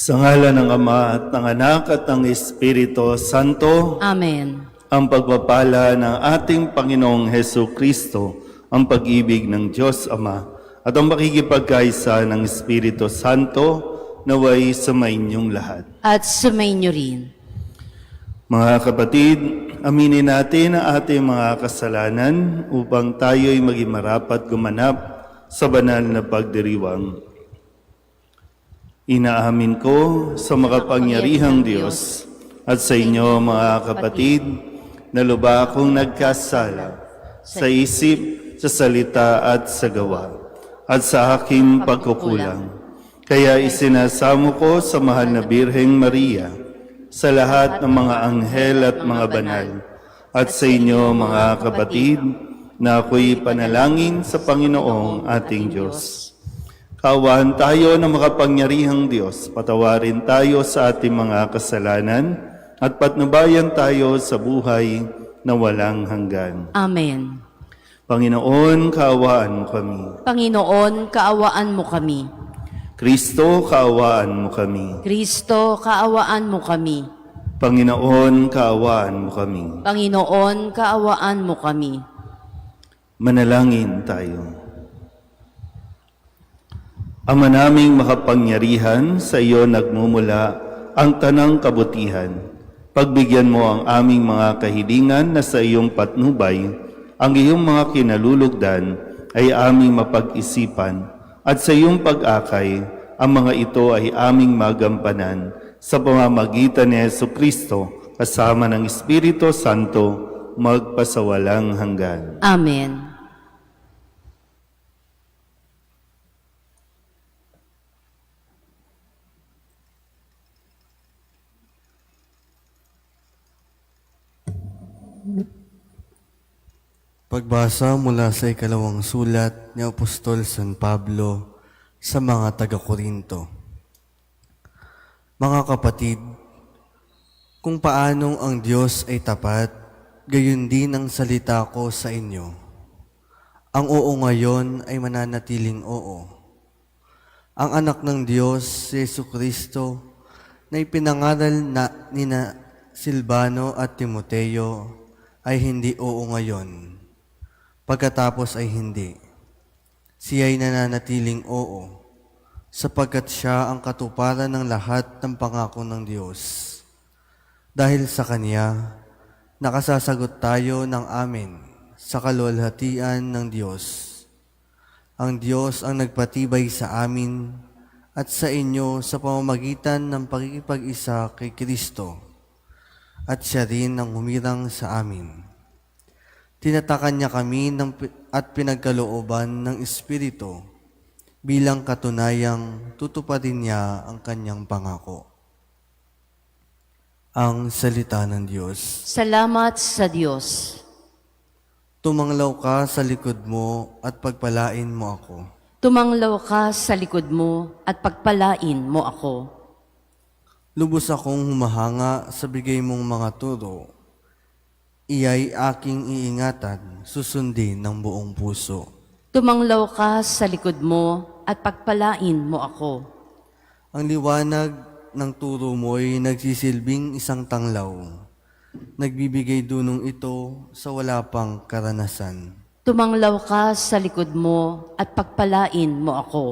Sa ngalan ng Ama at ng Anak at ng Espiritu Santo, Amen. ang pagpapala ng ating Panginoong Heso Kristo, ang pag-ibig ng Diyos Ama, at ang makikipagkaisa ng Espiritu Santo naway sumainyong lahat. At sumainyo rin. Mga kapatid, aminin natin ang ating mga kasalanan upang tayo'y maging marapat gumanap sa banal na pagdiriwang. Inaamin ko sa makapangyarihang Diyos at sa inyo mga kapatid na lubha akong nagkasala sa isip, sa salita at sa gawa at sa aking pagkukulang. Kaya isinasamo ko sa mahal na Birheng Maria, sa lahat ng mga anghel at mga banal, at sa inyo mga kapatid na ako'y panalangin sa Panginoong ating Diyos. Kaawaan tayo ng makapangyarihang Diyos, patawarin tayo sa ating mga kasalanan at patnubayan tayo sa buhay na walang hanggan. Amen. Panginoon, kaawaan mo kami. Panginoon, kaawaan mo kami. Kristo, kaawaan mo kami. Kristo, kaawaan mo kami. Panginoon, kaawaan mo kami. Panginoon, kaawaan mo kami. Manalangin tayo. Ama naming makapangyarihan, sa iyo nagmumula ang tanang kabutihan. Pagbigyan mo ang aming mga kahilingan na sa iyong patnubay, ang iyong mga kinalulugdan ay aming mapag-isipan, at sa iyong pag-akay, ang mga ito ay aming magampanan sa pamamagitan ni Jesucristo kasama ng Espiritu Santo magpasawalang hanggan. Amen. Pagbasa mula sa ikalawang sulat ni Apostol San Pablo sa mga taga-Korinto. Mga kapatid, kung paanong ang Diyos ay tapat, gayon din ang salita ko sa inyo. Ang oo ngayon ay mananatiling oo. Ang anak ng Diyos, si Jesucristo, na ipinangaral na nina Silvano at Timoteo, ay hindi oo ngayon. Pagkatapos ay hindi. Siya'y nananatiling oo, sapagkat siya ang katuparan ng lahat ng pangako ng Diyos. Dahil sa Kanya, nakasasagot tayo ng amen sa kaluwalhatian ng Diyos. Ang Diyos ang nagpatibay sa amin at sa inyo sa pamamagitan ng pakikipag-isa kay Kristo, at siya rin ang humirang sa amin. Tinatakan niya kami at pinagkalooban ng Espiritu bilang katunayang tutuparin niya ang kanyang pangako. Ang salita ng Diyos. Salamat sa Diyos. Tumanglaw ka sa likod mo at pagpalain mo ako. Tumanglaw ka sa likod mo at pagpalain mo ako. Lubos akong humahanga sa bigay mong mga turo. Iya'y aking iingatan, susundin ng buong puso. Tumanglaw ka sa likod mo at pagpalain mo ako. Ang liwanag ng turo mo'y nagsisilbing isang tanglaw. Nagbibigay dunong ito sa wala pang karanasan. Tumanglaw ka sa likod mo at pagpalain mo ako.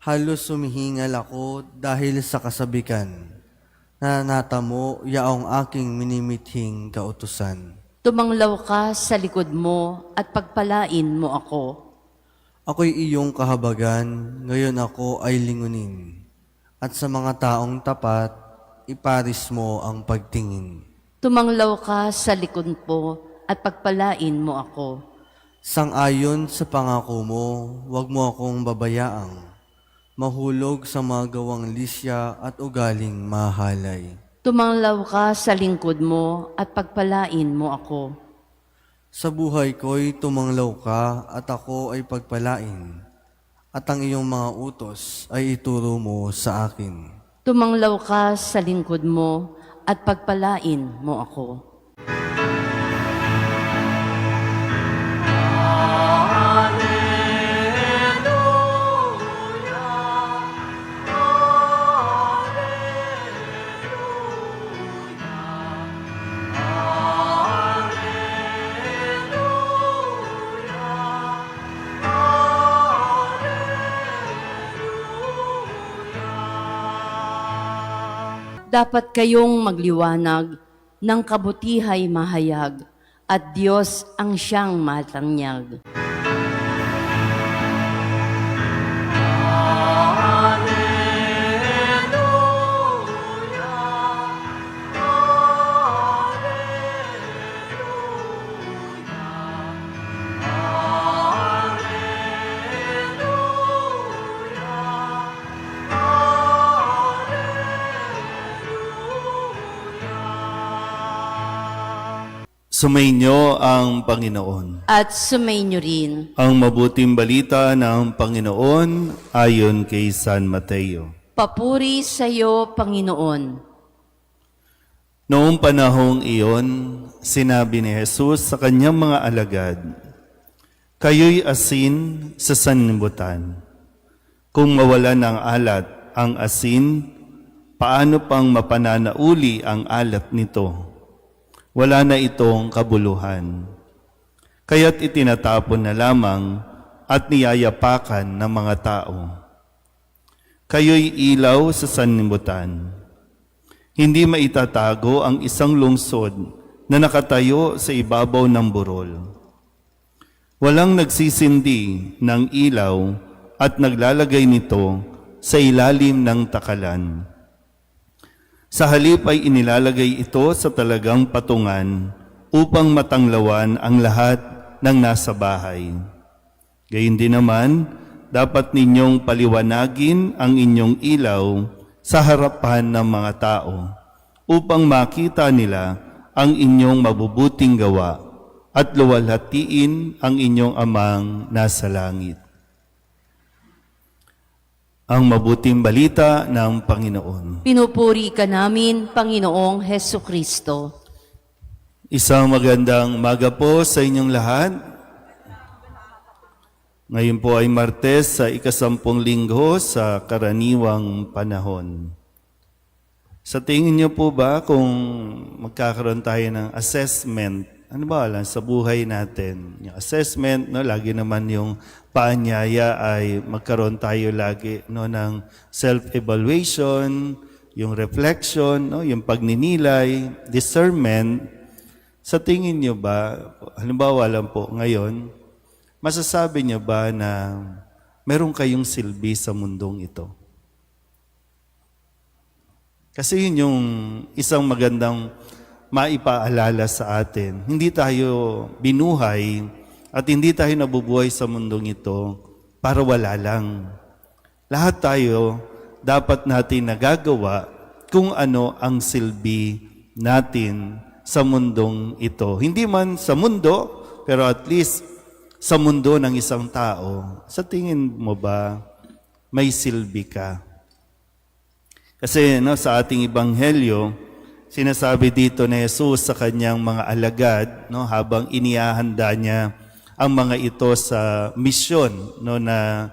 Halos sumihingal ako dahil sa kasabikan. Nanatamo yaong aking minimithing kautusan. Tumanglaw ka sa likod mo at pagpalain mo ako. Ako'y iyong kahabagan, ngayon ako ay lingunin. At sa mga taong tapat, iparis mo ang pagtingin. Tumanglaw ka sa likod mo at pagpalain mo ako. Sang-ayon sa pangako mo, huwag mo akong babayaang mahulog sa mga gawang lisya at ugaling mahalay. Tumanglaw ka sa lingkod mo at pagpalain mo ako. Sa buhay ko'y tumanglaw ka at ako ay pagpalain, at ang iyong mga utos ay ituro mo sa akin. Tumanglaw ka sa lingkod mo at pagpalain mo ako. dapat kayong magliwanag ng kabutihay mahayag at Diyos ang siyang matanyag. Sumainyo ang Panginoon. At sumainyo rin. Ang mabuting balita ng Panginoon ayon kay San Mateo. Papuri sa iyo, Panginoon. Noong panahong iyon, sinabi ni Jesus sa kanyang mga alagad, "Kayo'y asin sa sanlibutan. Kung mawala ng alat ang asin, paano pang mapananauli ang alat nito? Wala na itong kabuluhan. Kaya't itinatapon na lamang at niyayapakan ng mga tao. Kayo'y ilaw sa sanlibutan. Hindi maitatago ang isang lungsod na nakatayo sa ibabaw ng burol. Walang nagsisindi ng ilaw at naglalagay nito sa ilalim ng takalan. Sa halip ay inilalagay ito sa talagang patungan upang matanglawan ang lahat ng nasa bahay. Gayun din naman, dapat ninyong paliwanagin ang inyong ilaw sa harapan ng mga tao upang makita nila ang inyong mabubuting gawa at luwalhatiin ang inyong amang nasa langit." Ang mabuting balita ng Panginoon. Pinupuri ka namin, Panginoong Heso Kristo. Isang magandang umaga po sa inyong lahat. Ngayon po ay Martes sa ika-10 linggo sa karaniwang panahon. Sa tingin niyo po ba kung magkakaroon tayo ng assessment, ano ba lang sa buhay natin? Yung assessment, no, lagi naman yung paanyaya ay magkaroon tayo lagi no, ng self-evaluation, yung reflection, no, yung pagninilay, discernment. Sa tingin niyo ba, halimbawa lang po ngayon, masasabi niyo ba na meron kayong silbi sa mundong ito? Kasi yun yung isang magandang maipaalala sa atin. Hindi tayo binuhay at hindi tayo nabubuhay sa mundong ito para wala lang. Lahat tayo dapat natin nagagawa kung ano ang silbi natin sa mundong ito. Hindi man sa mundo, pero at least sa mundo ng isang tao. Sa tingin mo ba may silbi ka? Kasi no, sa ating ebanghelyo, sinasabi dito ni Jesus sa kanyang mga alagad, no, habang inihahanda niya ang mga ito sa misyon, no, na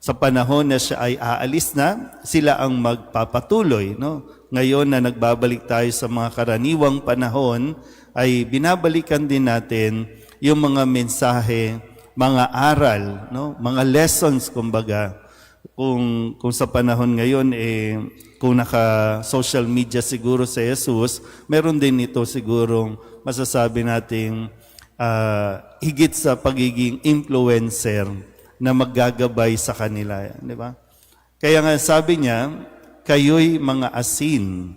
sa panahon na siya ay aalis na, sila ang magpapatuloy. No? Ngayon na nagbabalik tayo sa mga karaniwang panahon, ay binabalikan din natin yung mga mensahe, mga aral, no? Mga lessons, kumbaga. Kung sa panahon ngayon, kung naka-social media siguro sa Jesus, meron din ito sigurong masasabi nating higit sa pagiging influencer na maggagabay sa kanila. Di ba? Kaya nga sabi niya, kayo'y mga asin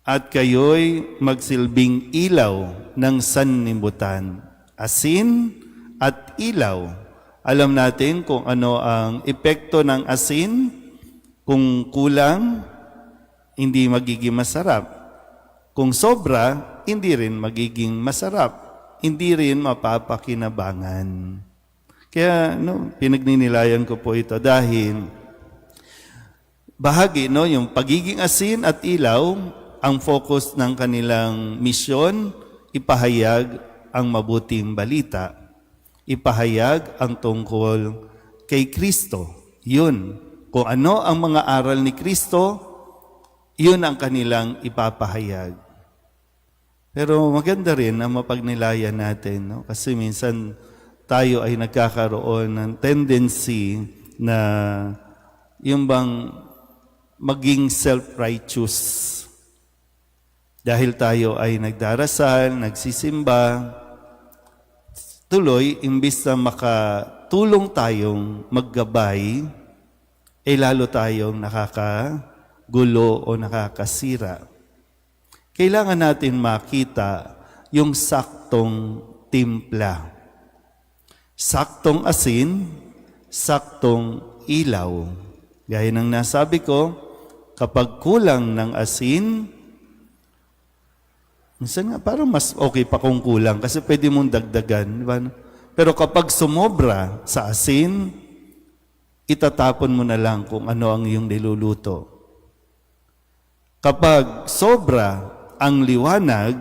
at kayo'y magsilbing ilaw ng sanlibutan. Asin at ilaw. Alam natin kung ano ang epekto ng asin. Kung kulang, hindi magiging masarap. Kung sobra, hindi rin magiging masarap. Hindi rin mapapakinabangan. Kaya pinagninilayan ko po ito dahil bahagi yung pagiging asin at ilaw, ang focus ng kanilang misyon, ipahayag ang mabuting balita. Ipahayag ang tungkol kay Kristo. Yun. Kung ano ang mga aral ni Kristo, yun ang kanilang ipapahayag. Pero maganda rin na mapagnilayan natin, no? Kasi minsan tayo ay nagkakaroon ng tendency na yung bang maging self-righteous. Dahil tayo ay nagdarasal, nagsisimba, tuloy, imbis na makatulong tayong maggabay, lalo tayong nakakagulo o nakakasira. Kailangan natin makita yung saktong timpla. Saktong asin, saktong ilaw. Gaya ng nasabi ko, kapag kulang ng asin, minsan nga parang mas okay pa kung kulang kasi pwede mong dagdagan. Di ba? Pero kapag sumobra sa asin, itatapon mo na lang kung ano ang iyong niluluto. Kapag sobra ang liwanag,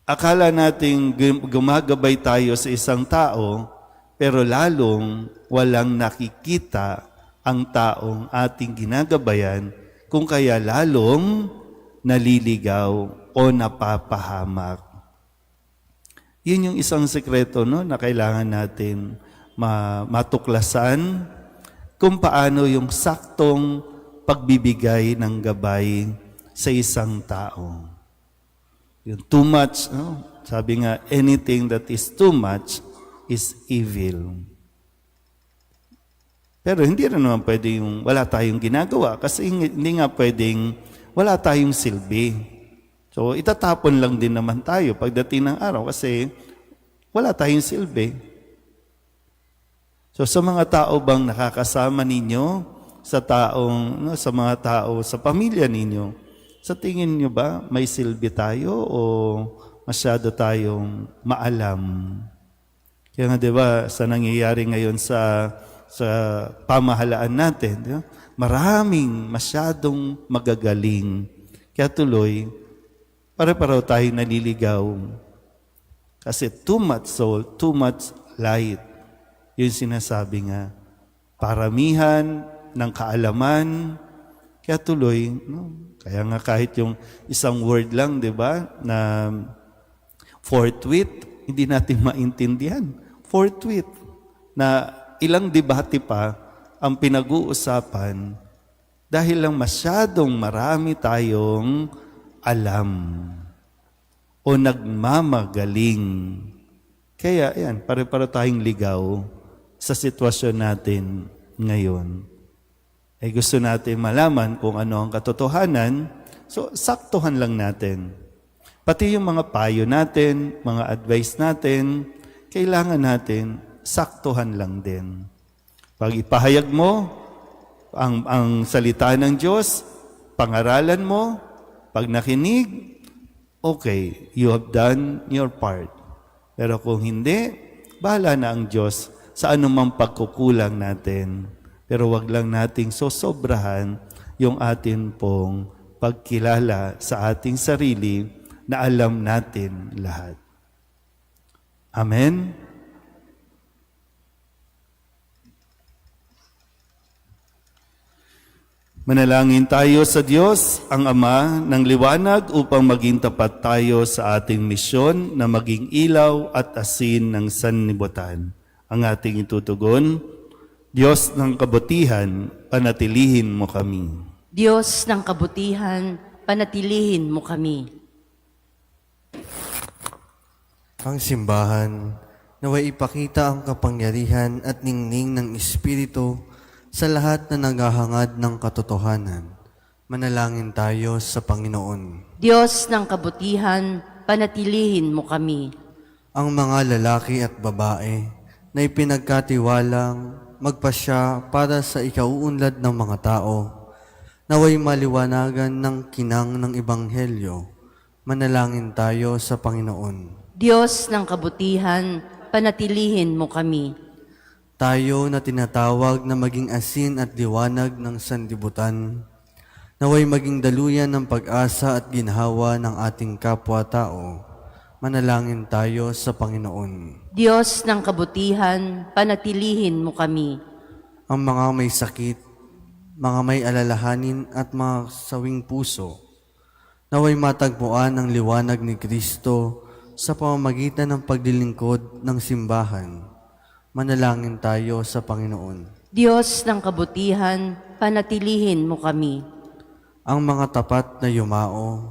akala nating gumagabay tayo sa isang tao, pero lalong walang nakikita ang taong ating ginagabayan, kung kaya lalong naliligaw o napapahamak. Yun yung isang sekreto, no, na kailangan natin matuklasan kung paano yung saktong pagbibigay ng gabay sa isang tao. Yung too much, no? Sabi nga, anything that is too much is evil. Pero hindi rin naman pwede yung wala tayong ginagawa kasi hindi nga pwedeng wala tayong silbi. So, itatapon lang din naman tayo pagdating ng araw kasi wala tayong silbi. So, sa mga tao bang nakakasama ninyo, sa mga tao, sa pamilya ninyo, sa tingin nyo ba may silbi tayo o masyado tayong maalam? Kaya nga, di ba, sa nangyayari ngayon sa pamahalaan natin, di ba? Maraming masyadong magagaling. Kaya tuloy, pare-pareho tayo naliligaw. Kasi too much soul, too much light. Yun sinasabi nga. Paramihan ng kaalaman. Kaya tuloy, no? Kaya nga kahit yung isang word lang, di ba, na forthwith, hindi natin maintindihan. Forthwith, na ilang debate pa ang pinag-uusapan dahil lang masyadong marami tayong alam o nagmamagaling. Kaya, yan, pare-pare tayong ligaw sa sitwasyon natin ngayon. Ay gusto natin malaman kung ano ang katotohanan, so saktuhan lang natin. Pati yung mga payo natin, mga advice natin, kailangan natin saktuhan lang din. Pag ipahayag mo ang salita ng Diyos, pangaralan mo, pag nakinig, okay, you have done your part. Pero kung hindi, bahala na ang Diyos sa anumang pagkukulang natin. Pero wag lang nating sosobrahan yung atin pong pagkilala sa ating sarili na alam natin lahat. Amen? Manalangin tayo sa Diyos, ang Ama ng liwanag upang maging tapat tayo sa ating misyon na maging ilaw at asin ng sanlibutan. Ang ating itutugon, Diyos ng kabutihan, panatilihin mo kami. Diyos ng kabutihan, panatilihin mo kami. Ang simbahan, naway ipakita ang kapangyarihan at ningning ng Espiritu sa lahat na naghahangad ng katotohanan. Manalangin tayo sa Panginoon. Diyos ng kabutihan, panatilihin mo kami. Ang mga lalaki at babae na ipinagkatiwalang magpasya para sa ikauunlad ng mga tao, naway maliwanagan ng kinang ng Ebanghelyo. Manalangin tayo sa Panginoon. Diyos ng kabutihan, panatilihin mo kami. Tayo na tinatawag na maging asin at liwanag ng sanlibutan, naway maging daluyan ng pag-asa at ginhawa ng ating kapwa-tao. Manalangin tayo sa Panginoon. Diyos ng kabutihan, panatilihin mo kami. Ang mga may sakit, mga may alalahanin at mga sawing puso, naway matagpuan ang liwanag ni Kristo sa pamamagitan ng paglilingkod ng simbahan. Manalangin tayo sa Panginoon. Diyos ng kabutihan, panatilihin mo kami. Ang mga tapat na yumao,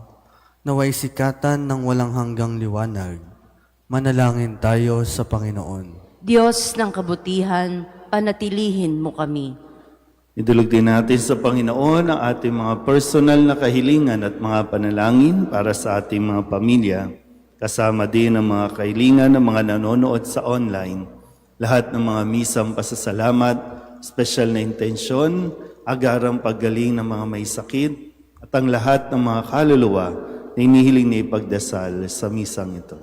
naway sikatan ng walang hanggang liwanag. Manalangin tayo sa Panginoon. Diyos ng kabutihan, panatilihin mo kami. Idulog din natin sa Panginoon ang ating mga personal na kahilingan at mga panalangin para sa ating mga pamilya. Kasama din ang mga kahilingan ng mga nanonood sa online. Lahat ng mga misang pasasalamat, special na intensyon, agarang paggaling ng mga may sakit, at ang lahat ng mga kaluluwa na inihiling na ipagdasal sa misang ito.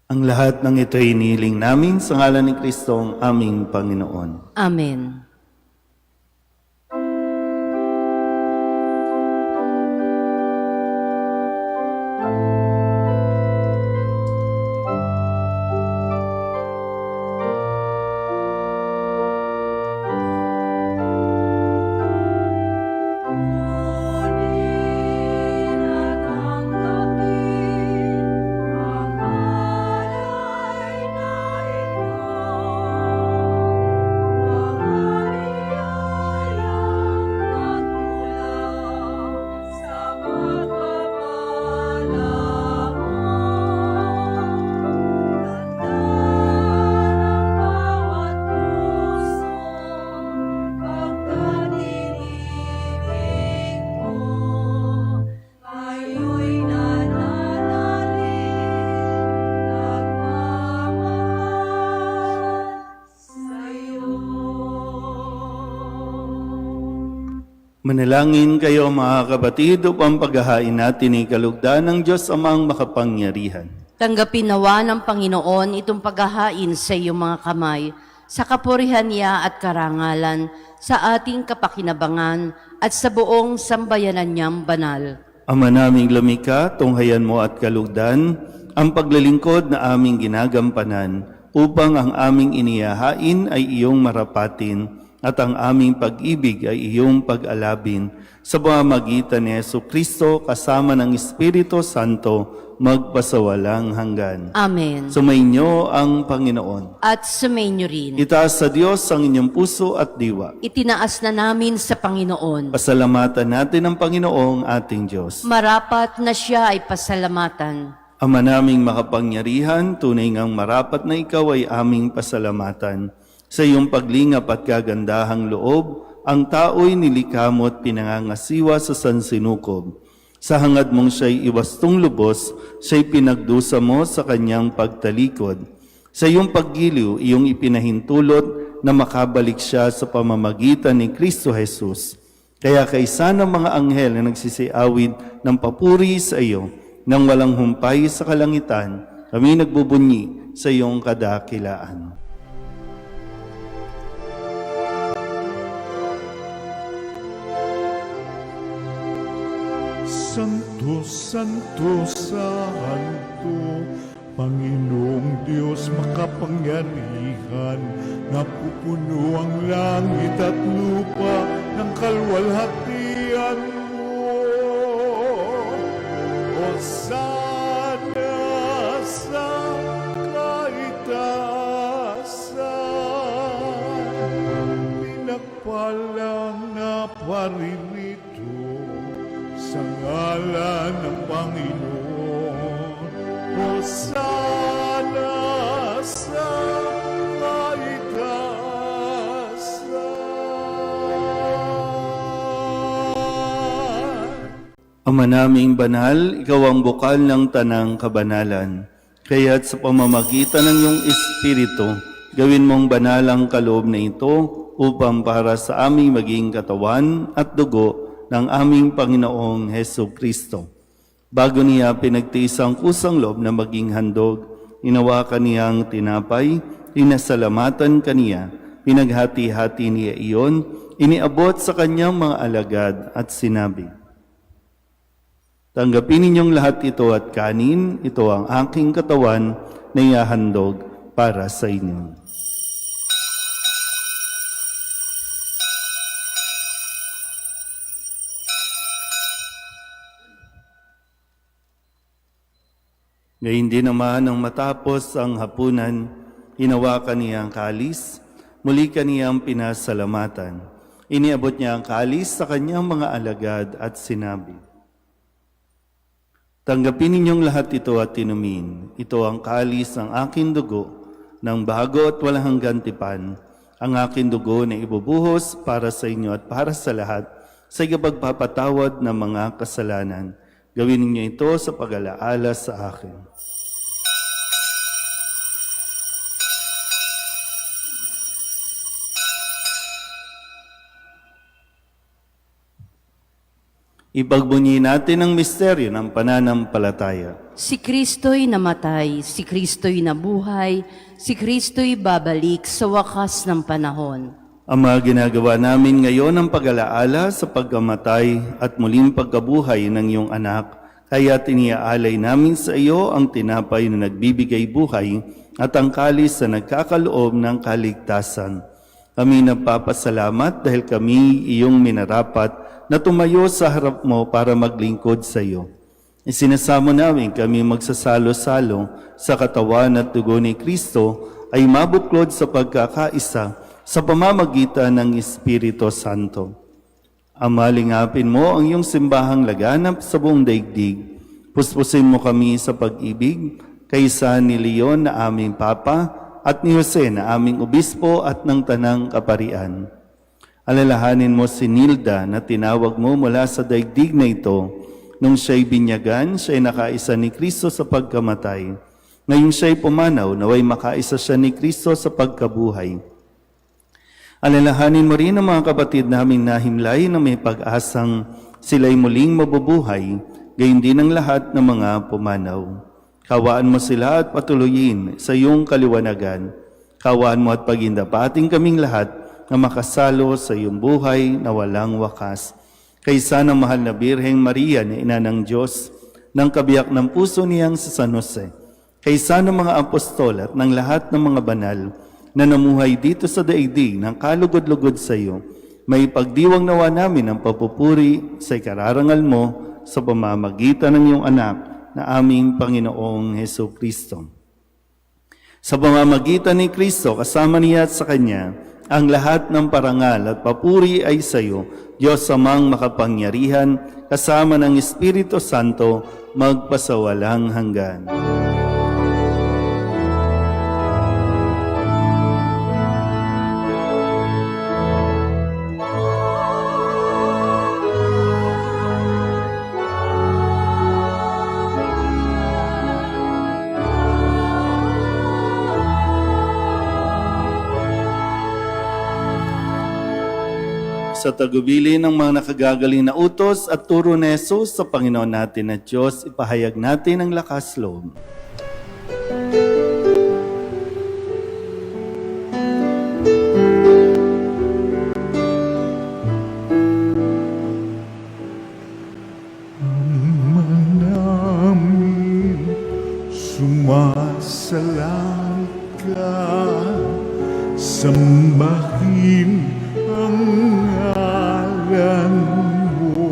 Ang lahat ng ito ay inihiling namin sa ngalan ni Kristo ang aming Panginoon. Amen. Manalangin kayo mga kapatid upang paghahain natin ay kalugdan ng Diyos Amang makapangyarihan. Tanggapin nawa ng Panginoon itong paghahain sa iyong mga kamay, sa kapurihan niya at karangalan, sa ating kapakinabangan at sa buong sambayanan niyang banal. Ama naming lumikha, tunghayan mo at kalugdan ang paglalingkod na aming ginagampanan upang ang aming inihahain ay iyong marapatin at ang aming pag-ibig ay iyong pag-alabin sa pamamagitan ni Jesucristo kasama ng Espiritu Santo magpasawalang hanggan. Amen. Sumainyo ang Panginoon. At sumainyo rin. Itaas sa Diyos ang inyong puso at diwa. Itinaas na namin sa Panginoon. Pasalamatan natin ang Panginoong ating Diyos. Marapat na siya ay pasalamatan. Ama naming makapangyarihan, tunay ngang marapat na ikaw ay aming pasalamatan. Sa iyong paglingap at kagandahang loob, ang tao'y nilikha mo at pinangangasiwa sa sansinukob. Sa hangad mong siya'y iwastong lubos, siya'y pinagdusa mo sa kanyang pagtalikod. Sa iyong paggiliw, iyong ipinahintulot na makabalik siya sa pamamagitan ni Kristo Jesus. Kaya kaysa ng mga anghel na nagsisiawid ng papuri sa iyo, nang walang humpay sa kalangitan, kami nagbubunyi sa iyong kadakilaan. Santo, Santo, Santo, Panginoong Diyos makapangyarihan, napupuno ang langit at lupa ng kalwalhatian mo. Hosana sa kaitaasan, pinagpalang na paririto sa ngalan ng Panginoon. Hosana sa kaitaasan. Ama naming banal, ikaw ang bukal ng tanang kabanalan. Kaya't sa pamamagitan ng iyong Espiritu, gawin mong banal ang kaloob na ito upang para sa aming maging katawan at dugo ng aming Panginoong Heso Kristo. Bago niya pinagtiis ang kusang loob na maging handog, hinawakan niyang tinapay, inasalamatan kaniya, pinaghati-hati niya iyon, iniabot sa kanyang mga alagad at sinabi, "Tanggapin ninyong lahat ito at kanin, ito ang aking katawan na ihahandog para sa inyo." Gayun din naman nang matapos ang hapunan, hinawakan niya ang kalis, muli kaniyang pinasalamatan. Iniabot niya ang kalis sa kanyang mga alagad at sinabi, "Tanggapin ninyong lahat ito at inumin. Ito ang kalis ng aking dugo, ng bago at walang hanggang tipan. Ang aking dugo na ibubuhos para sa inyo at para sa lahat sa pagpapatawad ng mga kasalanan. Gawin ninyo ito sa pag-alaala sa akin." Ipagbunyi natin ang misteryo ng pananampalataya. Si Kristo'y namatay, si Kristo'y nabuhay, si Kristo'y babalik sa wakas ng panahon. Ama, ginagawa namin ngayon ang pag-alaala sa pagkamatay at muling pagkabuhay ng iyong anak, kaya tiniaalay namin sa iyo ang tinapay na nagbibigay buhay at ang kalis na nagkakaloob ng kaligtasan. Kami nagpapasalamat dahil kami iyong minarapat na tumayo sa harap mo para maglingkod sa iyo. Isinasamo namin kami magsasalo-salo sa katawan at dugo ni Kristo ay mabuklod sa pagkakaisa sa pamamagitan ng Espiritu Santo. Ama, lingapin mo ang iyong simbahang laganap sa buong daigdig. Puspusin mo kami sa pag-ibig kaysa ni Leon na aming Papa at ni Jose na aming Obispo at ng Tanang Kaparian. Alalahanin mo si Nilda na tinawag mo mula sa daigdig na ito. Nung siya'y binyagan, siya'y nakaisa ni Kristo sa pagkamatay. Ngayong siya'y pumanaw, naway makaisa siya ni Kristo sa pagkabuhay. Alalahanin mo rin ang mga kapatid naming nahimlay na may pag-asang sila'y muling mabubuhay, gayon din ang lahat ng mga pumanaw. Kawaan mo sila at patuloyin sa iyong kaliwanagan. Kawaan mo at pagindapating kaming lahat na makasalo sa iyong buhay na walang wakas. Kaysa ng mahal na Birheng Maria na ina ng Diyos, ng kabiyak ng puso niyang sa San Jose, kaysa ng mga apostol at ng lahat ng mga banal na namuhay dito sa daigdig ng kalugod-lugod sa iyo, may pagdiwang nawa namin ang papupuri sa ikararangal mo sa pamamagitan ng iyong anak na aming Panginoong Heso Kristo. Sa pamamagitan ni Kristo, kasama niya at sa Kanya, ang lahat ng parangal at papuri ay sa iyo, Diyos Amang makapangyarihan, kasama ng Espiritu Santo, magpasawalang hanggan. Sa tagubili ng mga nakagagaling na utos at turo ni Jesus sa Panginoon natin at Diyos, ipahayag natin ang lakas loob. namin sumasalang ka, sambahin ang ngalan mo,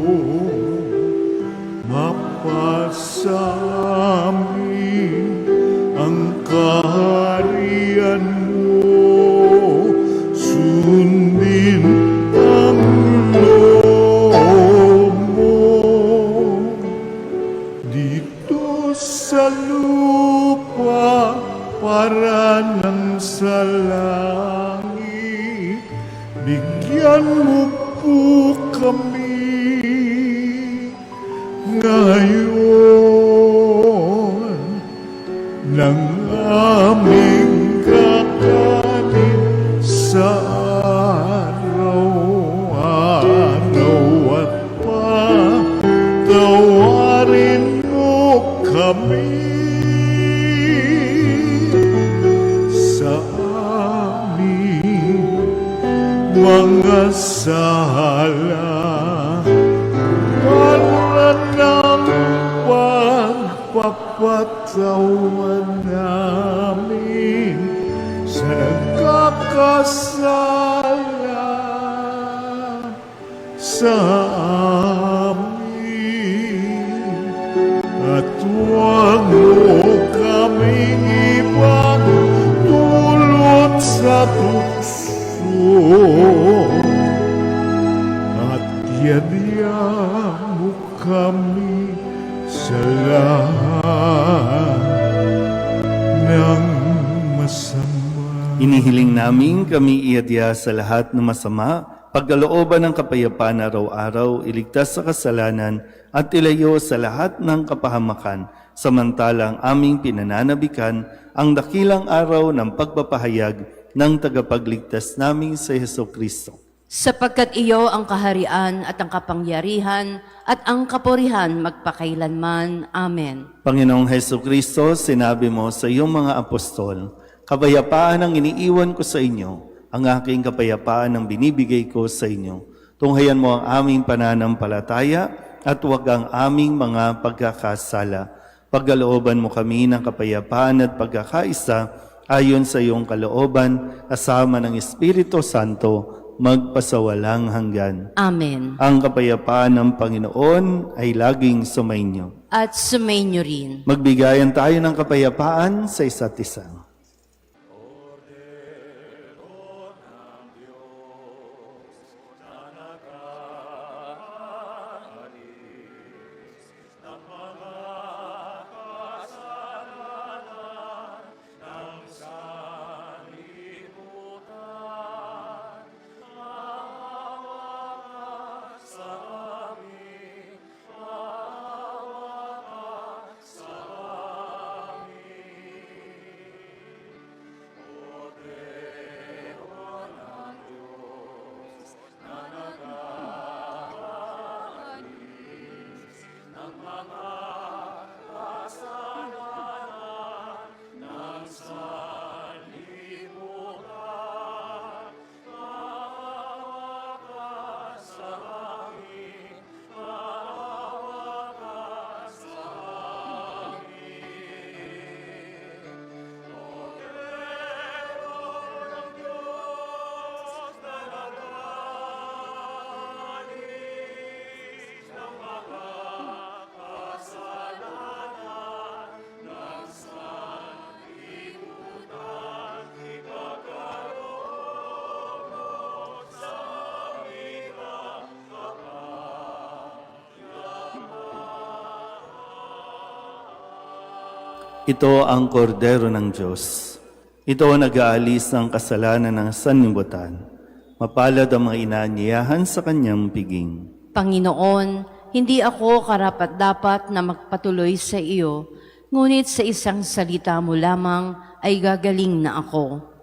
mapasamin ang kaharian mo, sundin ang loob mo dito sa lupa para nang sa langit. Bigyan mo po kami ngayon ng aming kakanin sa araw-araw at patawarin mo kami sa aming mga sala para ng pagpapatawan namin sa nagkakasala sa amin, at huwag mo sa tukso at yadya mo kami sa lahat ng masama. Inihiling namin kami iadya sa lahat ng masama, pagkalooban ng kapayapaan araw-araw, iligtas sa kasalanan at ilayo sa lahat ng kapahamakan, samantalang aming pinananabikan ang dakilang araw ng pagpapahayag ng tagapagligtas naming sa Hesukristo. Sapagkat iyo ang kaharian at ang kapangyarihan at ang kapurihan magpakailanman. Amen. Panginoong Hesukristo, sinabi mo sa iyong mga apostol, kapayapaan ang iniiwan ko sa inyo, ang aking kapayapaan ang binibigay ko sa inyo. Tunghayan mo ang aming pananampalataya at huwag ang aming mga pagkakasala. Pagkalooban mo kami ng kapayapaan at pagkakaisa ayon sa iyong kalooban, kasama ng Espiritu Santo, magpasawalang hanggan. Amen. Ang kapayapaan ng Panginoon ay laging sumainyo. At sumainyo rin. Magbigayan tayo ng kapayapaan sa isa't isa. Ito ang kordero ng Diyos. Ito ang nag-aalis ng kasalanan ng sanlibutan. Mapalad ang mga inaanyayahan sa kanyang piging. Panginoon, hindi ako karapat-dapat na magpatuloy sa iyo, ngunit sa isang salita mo lamang ay gagaling na ako.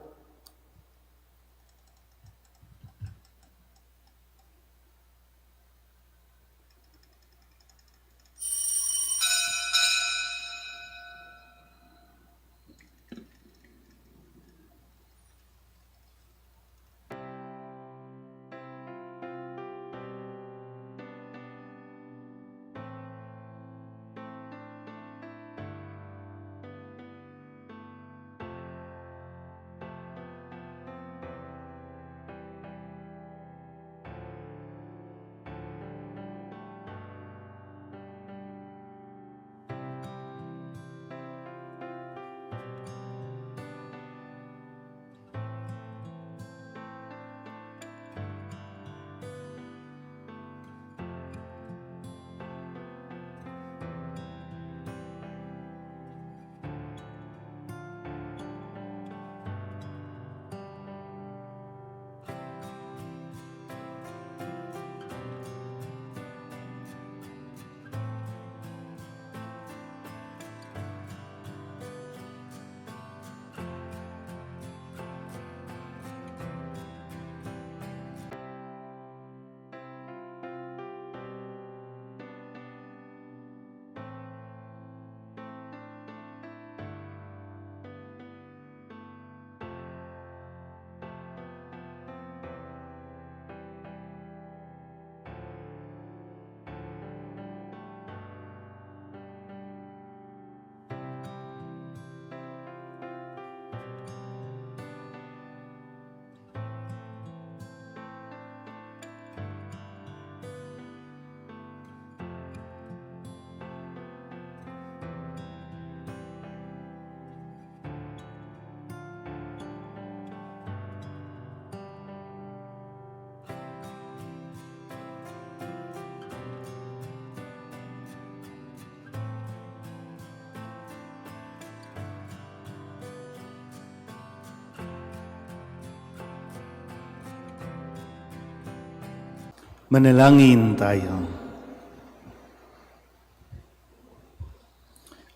Manalangin tayo.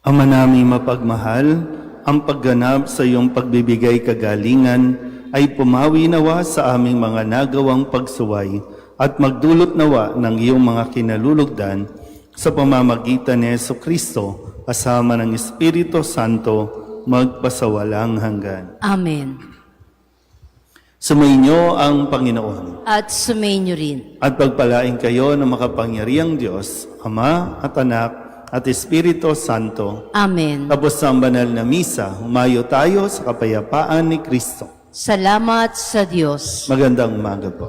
Ama naming mapagmahal, ang pagganap sa iyong pagbibigay kagalingan ay pumawi nawa sa aming mga nagawang pagsuway at magdulot nawa ng iyong mga kinalulugdan sa pamamagitan ni Jesucristo kasama ng Espiritu Santo magpasawalang hanggan. Amen. Sumainyo ang Panginoon At sumainyo rin. at pagpalain kayo ng makapangyarihang Diyos, Ama at Anak at Espiritu Santo. Amen. Tapos sa banal na misa, humayo tayo sa kapayapaan ni Kristo. Salamat sa Diyos. Magandang umaga po.